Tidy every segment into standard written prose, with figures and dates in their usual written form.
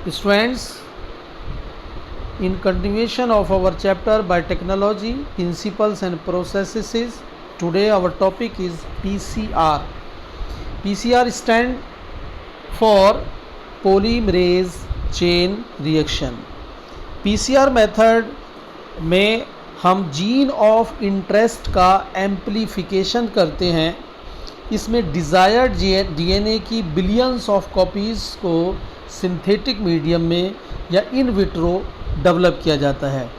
Students, in continuation of our chapter Biotechnology, Principles and Processes, today our topic is PCR. PCR stands for Polymerase Chain Reaction. PCR method में हम gene of interest का amplification करते हैं। इसमें desired DNA की billions of copies को synthetic medium में या इन विट्रो डेवलप किया जाता है।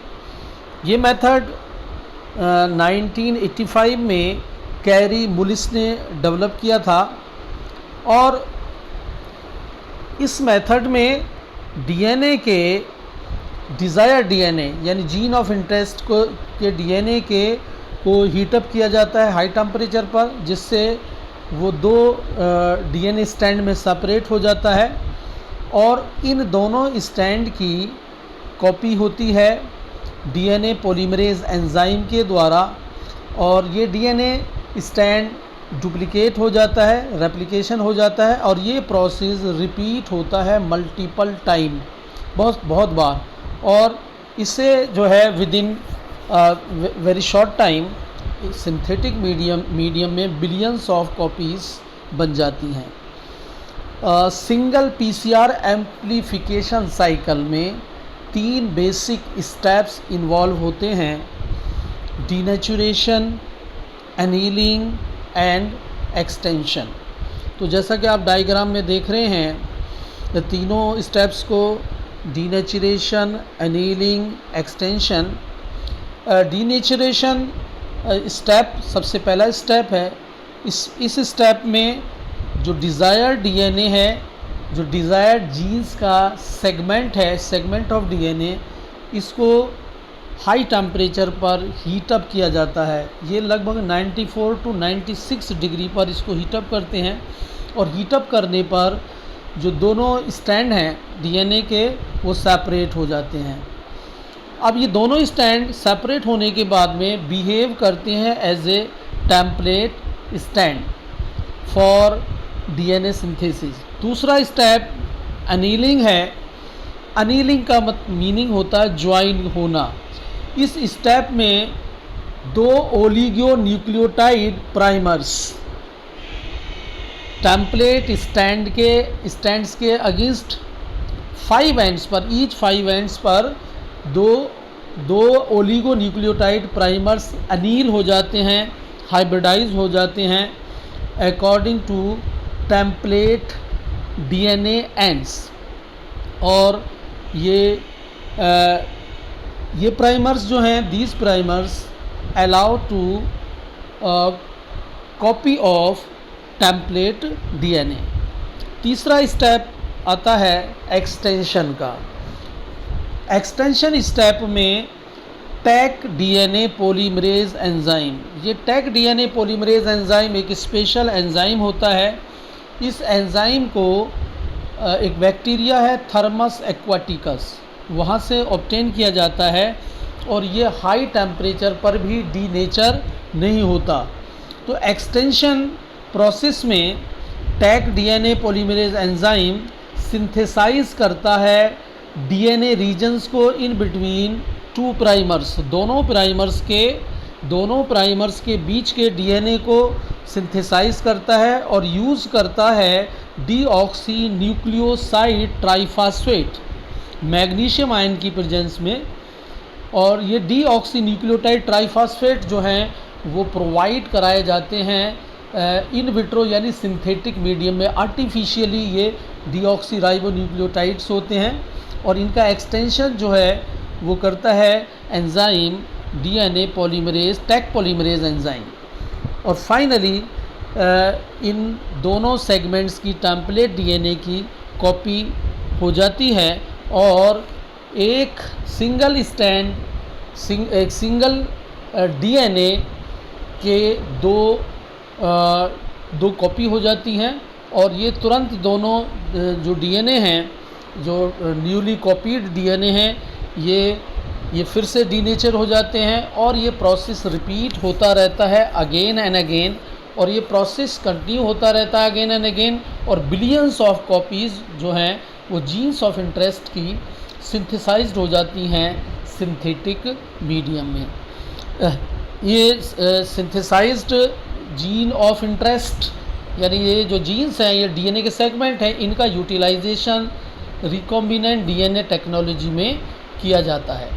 ये मेथड 1985 में कैरी मुलिस ने डेवलप किया था और इस मेथड में डीएनए के डिज़ायर डीएनए यानी जीन ऑफ इंटरेस्ट के डीएनए को हीटअप किया जाता है हाई टेम्परेचर पर, जिससे वो दो डीएनए स्टैंड में सेपरेट हो जाता है और इन दोनों स्टैंड की कॉपी होती है डीएनए पॉलीमरेज एंजाइम के द्वारा और ये डीएनए स्टैंड डुप्लिकेट हो जाता है, रेप्लिकेशन हो जाता है और ये प्रोसेस रिपीट होता है मल्टीपल टाइम, बहुत बार, और इससे जो है with in very short time synthetic medium में बिलियंस ऑफ कॉपीज़ बन जाती हैं। सिंगल पीसीआर एम्प्लीफिकेशन साइकिल में 3 बेसिक स्टेप्स इन्वॉल्व होते हैं: डीनेचुरेशन, एनीलिंग एंड एक्सटेंशन। तो जैसा कि आप डायग्राम में देख रहे हैं, ये तीनों स्टेप्स को denaturation, annealing, extension. Denaturation step सबसे पहला स्टेप है। इस स्टेप में जो डिज़ायर्ड डीएनए है, जो डिज़ायर्ड जीन्स का सेगमेंट है, सेगमेंट ऑफ डीएनए, इसको हाई टेम्परेचर पर हीटअप किया जाता है। ये लगभग 94 to 96 डिग्री पर इसको हीटअप करते हैं और हीटअप करने पर जो दोनों स्टैंड हैं डीएनए के वो सेपरेट हो जाते हैं। अब ये दोनों स्टैंड सेपरेट होने के बाद में बिहेव करते हैं as a template strand for DNA synthesis. दूसरा स्टेप अनीलिंग है। अनीलिंग का मीनिंग होता है ज्वाइन होना। इस स्टेप में 2 oligo nucleotide primers template strands के अगेंस्ट 5 एंड्स पर, ईच 5 एंड्स पर दो ओलिगो न्यूक्लियोटाइड प्राइमर्स अनील हो जाते हैं, हाइब्रिडाइज हो जाते हैं according to template DNA ends. और ये प्राइमर्स जो हैं, these primers allow to copy of template DNA. तीसरा स्टेप आता है एक्सटेंशन का। एक्सटेंशन स्टेप में टैक डीएनए पॉलीमरेज एंजाइम, ये टैक डीएनए पॉलीमरेज एंजाइम एक स्पेशल एंजाइम होता है। इस एंजाइम को एक बैक्टीरिया है थर्मस एक्वाटिकस, वहाँ से ऑब्टेन किया जाता है और ये हाई टेम्परेचर पर भी डीनेचर नहीं होता। तो एक्सटेंशन प्रोसेस में टैक डीएनए पॉलीमरेज एंजाइम सिंथेसाइज करता है डीएनए रीजन्स को इन बिटवीन 2 प्राइमर्स, दोनों प्राइमर्स के बीच के डीएनए को सिंथेसाइज करता है और यूज़ करता है deoxy nucleoside triphosphate magnesium ion की प्रेजेंस में। और ये डीऑक्सी न्यूक्लियोटाइड ट्राइफॉस्फेट जो हैं वो प्रोवाइड कराए जाते हैं इन विट्रो यानी सिंथेटिक मीडियम में। आर्टिफिशियली ये डीऑक्सी राइबो न्यूक्लियोटाइड्स होते हैं और इनका एक्सटेंशन जो है वो करता है enzyme DNA polymerase, Taq polymerase enzyme. और फाइनली इन दोनों सेगमेंट्स की टेम्पलेट डीएनए की कॉपी हो जाती है और एक सिंगल डीएनए के दो कॉपी हो जाती हैं और ये तुरंत दोनों जो डीएनए हैं, जो न्यूली कॉपीड डीएनए हैं, ये फिर से डीनेचर हो जाते हैं और ये प्रोसेस रिपीट होता रहता है अगेन एंड अगेन और ये प्रोसेस कंटिन्यू होता रहता है अगेन एंड अगेन, और बिलियंस ऑफ कॉपीज़ जो हैं वो जीन्स ऑफ इंटरेस्ट की सिंथेसाइज्ड हो जाती हैं सिंथेटिक मीडियम में। ये सिंथेसाइज्ड जीन ऑफ इंटरेस्ट यानी ये जो जीन्स हैं ये डीएनए के सेगमेंट हैं, इनका यूटिलाइजेशन रिकॉम्बिनेंट डीएनए टेक्नोलॉजी में किया जाता है।